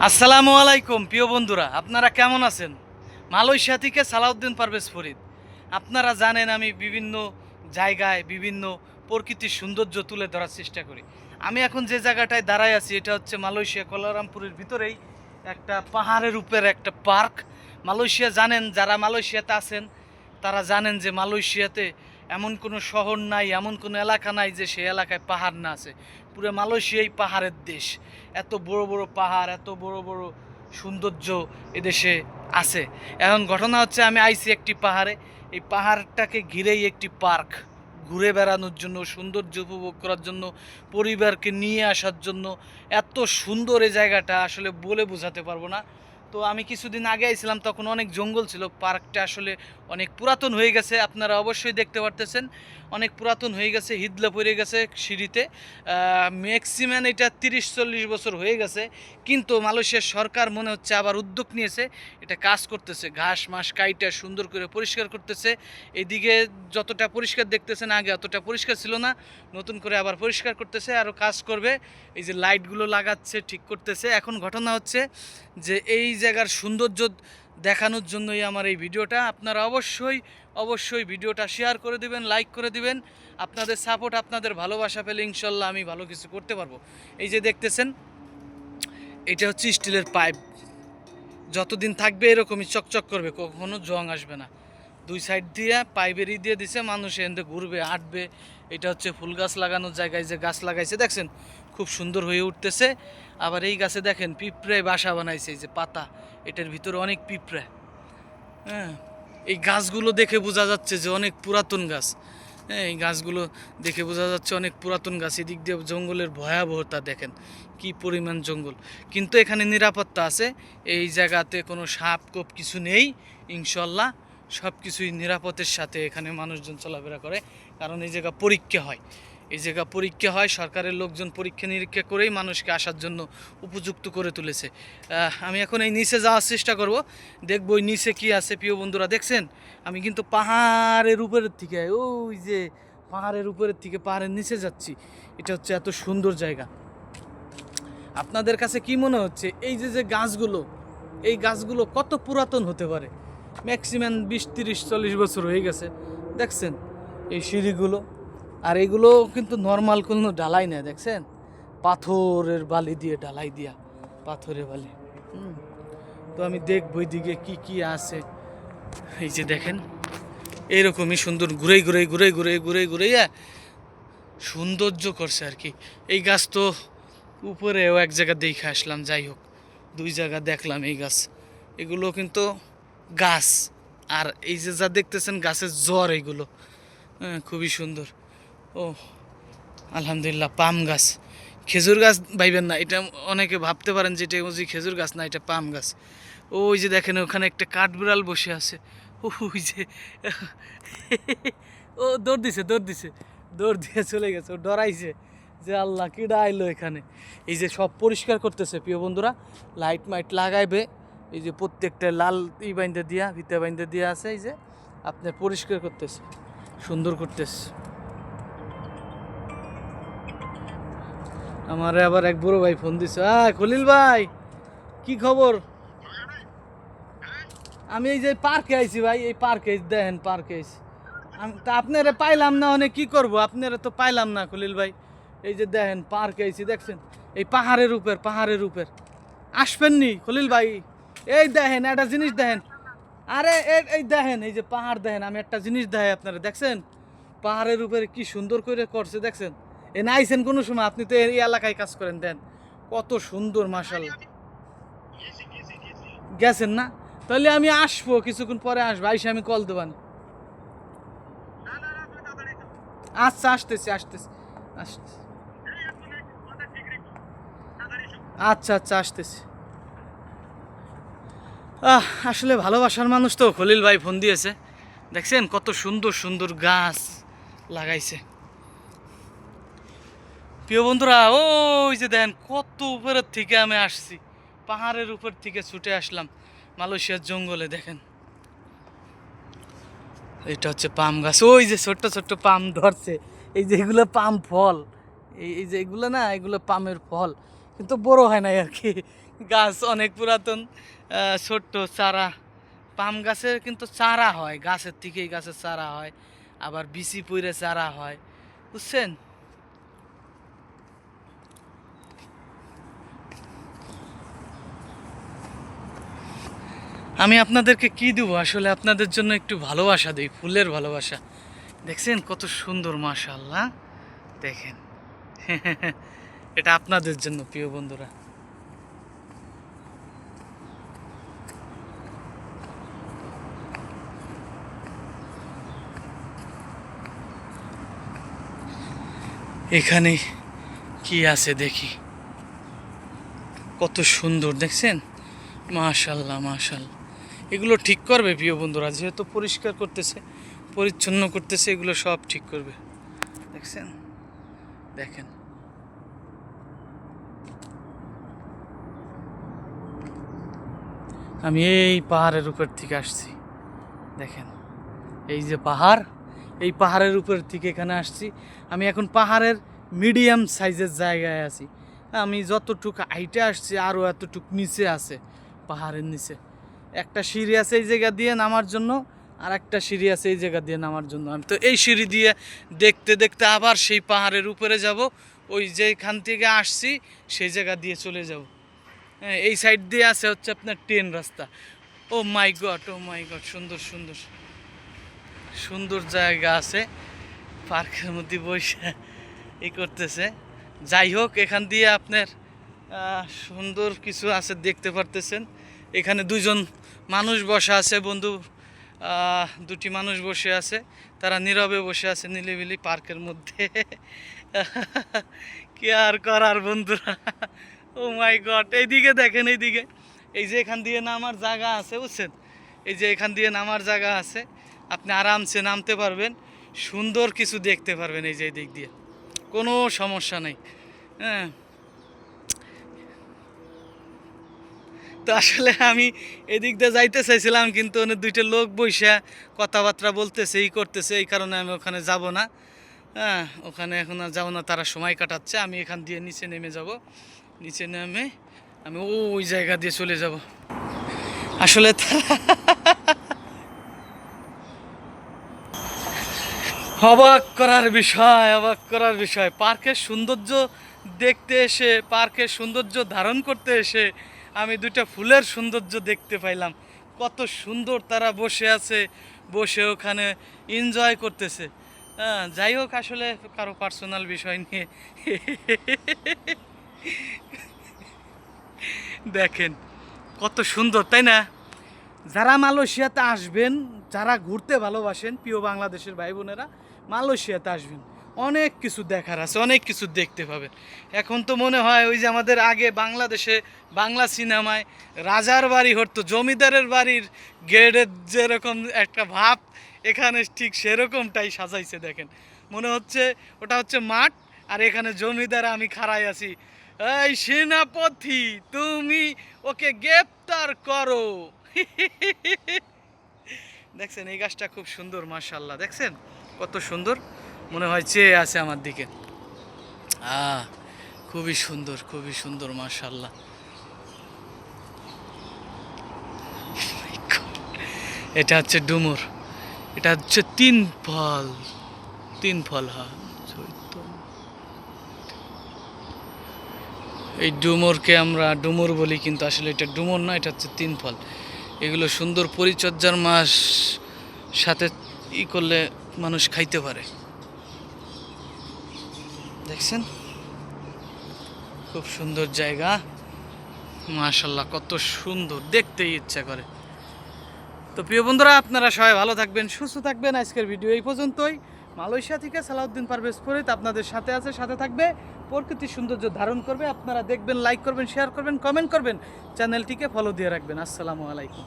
আসসালামু আলাইকুম প্রিয় বন্ধুরা, আপনারা কেমন আছেন? মালয়েশিয়া থেকে সালাউদ্দিন পারভেজ ফরিদ। আপনারা জানেন আমি বিভিন্ন জায়গায় বিভিন্ন প্রকৃতির সৌন্দর্য তুলে ধরার চেষ্টা করি। আমি এখন যে জায়গাটায় দাঁড়ায় আছি এটা হচ্ছে মালয়েশিয়া কোলালামপুরের ভিতরেই একটা পাহাড়ের উপর একটা পার্ক। মালয়েশিয়া জানেন, যারা মালয়েশিয়াতে আছেন তারা জানেন যে মালয়েশিয়াতে এমন কোনো শহর নাই, এমন কোনো এলাকা নাই যে সেই এলাকায় পাহাড় না আছে। পুরো মালয়েশিয়াই পাহাড়ের দেশ। এত বড় বড় পাহাড়, এত বড় বড় সৌন্দর্য এদেশে আছে। এখন ঘটনা হচ্ছে আমি আইছি একটি পাহাড়ে, এই পাহাড়টাকে ঘিরেই একটি পার্ক। ঘুরে বেড়ানোর জন্য, সৌন্দর্য উপভোগ করার জন্য, পরিবারকে নিয়ে আসার জন্য। এত সুন্দর এই জায়গাটা আসলে বলে বোঝাতে পারবো না। তো আমি কিছুদিন আগে আইছিলাম, তখন অনেক জঙ্গল ছিল। পার্কটা আসলে অনেক পুরাতন হয়ে গেছে, আপনারা অবশ্যই দেখতে পারতেছেন। অনেক পুরাতন হয়ে গেছে, হিদলা পড়ে গেছে সিঁড়িতে। ম্যাক্সিমাম এটা 30-40 বছর হয়ে গেছে। কিন্তু মালয়েশিয়ার সরকার মনে হচ্ছে আবার উদ্যোগ নিয়েছে, এটা কাজ করতেছে, ঘাস মাস কাইটা সুন্দর করে পরিষ্কার করতেছে। এদিকে যতটা পরিষ্কার দেখতেছেন আগে অতটা পরিষ্কার ছিল না, নতুন করে আবার পরিষ্কার করতেছে, আরও কাজ করবে। এই যে লাইটগুলো লাগাচ্ছে, ঠিক করতেছে। এখন ঘটনা হচ্ছে যে এই জায়গার সৌন্দর্য দেখানোর জন্যই আমার এই ভিডিওটা। আপনারা অবশ্যই ভিডিওটা শেয়ার করে দিবেন, লাইক করে দিবেন। আপনাদের সাপোর্ট, আপনাদের ভালোবাসা পেলে ইনশাল্লাহ আমি ভালো কিছু করতে পারবো। এই যে দেখতেছেন, এটা হচ্ছে স্টিলের পাইপ। যতদিন থাকবে এরকমই চকচক করবে, কখনো জং আসবে না। দুই সাইড দিয়ে পাইপের দিয়ে দিছে, মানুষ এখানে ঘুরবে, হাঁটবে। এটা হচ্ছে ফুল গাছ লাগানোর জায়গায় যে গাছ লাগাইছে দেখছেন, খুব সুন্দর হয়ে উঠতেছে। আবার এই গাছে দেখেন পিঁপড়ে বাসা বানাইছে, এই যে পাতা, এটার ভিতরে অনেক পিঁপড়ে। হ্যাঁ, এই গাছগুলো দেখে বোঝা যাচ্ছে যে অনেক পুরাতন গাছ। হ্যাঁ, এই গাছগুলো দেখে বোঝা যাচ্ছে অনেক পুরাতন গাছ। এদিক দিয়ে জঙ্গলের ভয়াবহতা দেখেন, কি পরিমাণ জঙ্গল। কিন্তু এখানে নিরাপত্তা আছে, এই জায়গাতে কোনো সাপ কোপ কিছু নেই ইনশাল্লাহ। সব কিছুই নিরাপত্তার সাথে এখানে মানুষজন চলাফেরা করে, কারণ এই জায়গা পরীক্ষা হয়। এই জায়গা পরীক্ষা হয়, সরকারের লোকজন পরীক্ষা নিরীক্ষা করেই মানুষকে আসার জন্য উপযুক্ত করে তুলেছে। আমি এখন এই নিচে যাওয়ার চেষ্টা করব, দেখবো ওই নিচে কী আছে। প্রিয় বন্ধুরা দেখছেন, আমি কিন্তু পাহাড়ের উপরের থেকে, ওই যে পাহাড়ের উপরের থেকে পাহাড়ের নিচে যাচ্ছি। এটা হচ্ছে এত সুন্দর জায়গা। আপনাদের কাছে কি মনে হচ্ছে এই যে যে গাছগুলো, এই গাছগুলো কত পুরাতন হতে পারে? ম্যাক্সিমাম 20-30-40 বছর হয়ে গেছে। দেখছেন এই সিঁড়িগুলো, আর এগুলো কিন্তু নর্মাল কোনো ঢালাই না, দেখছেন পাথরের বালি দিয়ে ঢালাই দিয়া, পাথরের বালি। তো আমি দেখবো দিকে কি কি আছে। এই যে দেখেন, এইরকমই সুন্দর ঘুরে সৌন্দর্য করছে আর কি। এই গাছ তো উপরেও এক জায়গা দেখে আসলাম, যাই হোক দুই জায়গা দেখলাম এই গাছ। এগুলো কিন্তু গাছ, আর এই যে যা দেখতেছেন গাছের জ্বর, এইগুলো হ্যাঁ খুবই সুন্দর। ও আলহামদুলিল্লাহ, পাম গাছ। খেজুর গাছ ভাইবেন না, এটা অনেকে ভাবতে পারেন যে এটা বুঝি খেজুর গাছ, না এটা পাম গাছ। ওই যে দেখেন ওখানে একটা কাঠবিড়াল বসে আছে, ওই যে ও দৌড় দিয়ে চলে গেছে, ও ডরাইছে যে আল্লাহ কিডা আইলো এখানে। এই যে সব পরিষ্কার করতেছে প্রিয় বন্ধুরা, লাইট মাইট লাগাইবে। এই যে প্রত্যেকটা লাল বাইন্দা দিয়া, ভিতে বাইন্দা দিয়া আছে, এই যে আপনার পরিষ্কার করতেছে, সুন্দর করতেছে। আমার আবার এক বড় ভাই ফোন দিছে, খলিল ভাই কি খবর? আমি এই যে পার্কে আইছি ভাই, এই পার্কে দেখেন, পার্কে আইছি। তা আপনারা পাইলাম না, অনেক কি করব, আপনারা তো পাইলাম না খলিল ভাই। এই যে দেখেন পার্কে আইছি, দেখছেন এই পাহাড়ের উপর আসবেননি খলিল ভাই? এই দেখেন একটা জিনিস দেখেন, আরে এই দেখেন, এই যে পাহাড় দেখেন, আমি একটা জিনিস দেখাই আপনারা, দেখছেন পাহাড়ের উপরে কি সুন্দর করে করছে, দেখছেন? এ না আইছেন কোনো সময়? আপনি তো এই এলাকায় কাজ করেন, দেন কত সুন্দর মাশাআল্লাহ। গেছেন না? তাহলে আমি আসবো, কিছুক্ষণ পরে আসবো, আইসে আমি কল দেবান। আচ্ছা, আসতেছি। আচ্ছা, আসতেছি। আসলে ভালোবাসার মানুষ তো খলিল ভাই ফোন দিয়েছে, দেখছেন কত সুন্দর সুন্দর গাছ লাগাইছে। প্রিয় বন্ধুরা, ওই যে দেখেন কত উপরের থেকে আমি আসছি, পাহাড়ের উপর থেকে ছুটে আসলাম মালয়েশিয়ার জঙ্গলে। দেখেন এটা হচ্ছে পাম গাছ, ওই যে ছোট্ট ছোট্ট পাম ধরছে। এই যে এগুলো পাম ফল, এই যে এগুলো না, এগুলো পামের ফল, কিন্তু বড় হয় নাই আর কি। গাছ অনেক পুরাতন, ছোট্ট চারা। পাম গাছের কিন্তু চারা হয়, গাছের থেকেই গাছের চারা হয়, আবার বিচি পইরে চারা হয়, বুঝছেন? আমি আপনাদেরকে কি দেবো, আসলে আপনাদের জন্য একটু ভালোবাসা দিই, ফুলের ভালোবাসা। দেখছেন কত সুন্দর, মাশাআল্লাহ। দেখেন এটা আপনাদের জন্য প্রিয় বন্ধুরা। এখানে কি আছে দেখি, কত সুন্দর দেখছেন, মাশাআল্লাহ মাশাআল্লাহ। এগুলো ঠিক করবে প্রিয় বন্ধুরা, যেহেতু পরিষ্কার করতেছে, পরিচ্ছন্ন করতেছে, এগুলো সব ঠিক করবে। দেখছেন, দেখেন আমি এই পাহাড়ের উপর থেকে আসছি, দেখেন এই যে পাহাড়, এই পাহাড়ের উপর থেকে এখানে আসছি। আমি এখন পাহাড়ের মিডিয়াম সাইজের জায়গায় আছি। আমি যতটুকু হাইটে আসছি আরও এতটুকু নিচে আছে, পাহাড়ের নিচে একটা সিঁড়ি আছে এই জায়গা দিয়ে নামার জন্য, আর একটা সিঁড়ি আছে এই জায়গা দিয়ে নামার জন্য। আমি তো এই সিঁড়ি দিয়ে দেখতে দেখতে আবার সেই পাহাড়ের উপরে যাব, ওই যেখান থেকে আসছি সেই জায়গা দিয়ে চলে যাব। হ্যাঁ, এই সাইড দিয়ে আছে হচ্ছে আপনার ট্রেন রাস্তা। ও মাই গড, ও মাই গড, সুন্দর সুন্দর সুন্দর জায়গা আছে, পার্কের মধ্যে বসে ই করতেছে। যাই হোক, এখান দিয়ে আপনার সুন্দর কিছু আছে দেখতে পারতেছেন। এখানে দুজন মানুষ বসে আছে, বন্ধু দুটি মানুষ বসে আছে, তারা নীরবে বসে আছে নিলিবিলি পার্কের মধ্যে। কি আর করার বন্ধুরা। ও মাই গড, এইদিকে দেখেন, এইদিকে এই যে এখান দিয়ে নামার জায়গা আছে, বুঝছেন? এই যে এখান দিয়ে নামার জায়গা আছে, আপনি আরামসে নামতে পারবেন, সুন্দর কিছু দেখতে পারবেন এই যে এই দিক দিয়ে, কোনো সমস্যা নেই। হ্যাঁ, তো আসলে আমি এদিক দিয়ে যাইতে চাইছিলাম, কিন্তু অনেক দুইটা লোক বইসা কথাবার্তা বলতেছে, ই করতেছে, এই কারণে আমি ওখানে যাব না। হ্যাঁ, ওখানে এখন আর যাবো না, তারা সময় কাটাচ্ছে। আমি এখান দিয়ে নিচে নেমে যাব, নিচে নেমে আমি ওই জায়গা দিয়ে চলে যাব। আসলে অবাক করার বিষয়, অবাক করার বিষয়, পার্কের সৌন্দর্য দেখতে এসে, পার্কের সৌন্দর্য ধারণ করতে এসে আমি দুইটা ফুলের সৌন্দর্য দেখতে পাইলাম। কত সুন্দর তারা বসে আছে, বসে ওখানে এনজয় করতেছে। হ্যাঁ, যাই হোক, আসলে কারো পার্সোনাল বিষয় নিয়ে দেখেন কত সুন্দর, তাই না? যারা মালয়েশিয়াতে আসবেন, যারা ঘুরতে ভালোবাসেন, প্রিয় বাংলাদেশের ভাই বোনেরা, মালয়েশিয়াতে আসবেন, অনেক কিছু দেখার আছে, অনেক কিছু দেখতে পাবেন। এখন তো মনে হয় ওই যে আমাদের আগে বাংলাদেশে বাংলা সিনেমায় রাজার বাড়ি হতো, জমিদারের বাড়ির গেটের যেরকম একটা ভাব, এখানে ঠিক সেরকমটাই সাজাইছে। দেখেন, মনে হচ্ছে ওটা হচ্ছে মাঠ, আর এখানে জমিদার, আমি খাড়াই আছি। এই সেনাপতি, তুমি ওকে গ্রেপ্তার করো। দেখছেন এই গাছটা খুব সুন্দর, মাশাআল্লাহ, দেখছেন কত সুন্দর, মনে হয় চেয়ে আছে আমার দিকে। খুবই সুন্দর, খুবই সুন্দর, মাশাআল্লাহ। এটা হচ্ছে ডুমুর, এটা হচ্ছে তিন ফল, তিন ফল। হ্যাঁ, এই ডুমুরকে আমরা ডুমুর বলি, কিন্তু আসলে এটা ডুমুর না, এটা হচ্ছে তিন ফল। এগুলো সুন্দর পরিচর্যার মাস সাথে ই করলে মানুষ খাইতে পারে। দেখছেন খুব সুন্দর জায়গা, মাশাআল্লাহ, কত সুন্দর, দেখতেই ইচ্ছা করে। তো প্রিয় বন্ধুরা, আপনারা সবাই ভালো থাকবেন, সুস্থ থাকবেন। আজকের ভিডিও এই পর্যন্তই। মালয়েশিয়া থেকে সালাউদ্দিন পারভেজ ফরিদ আপনাদের সাথে আছে, সাথে থাকবে, প্রকৃতির সৌন্দর্য ধারণ করবে। আপনারা দেখবেন, লাইক করবেন, শেয়ার করবেন, কমেন্ট করবেন, চ্যানেলটিকে ফলো দিয়ে রাখবেন। আসসালামু আলাইকুম।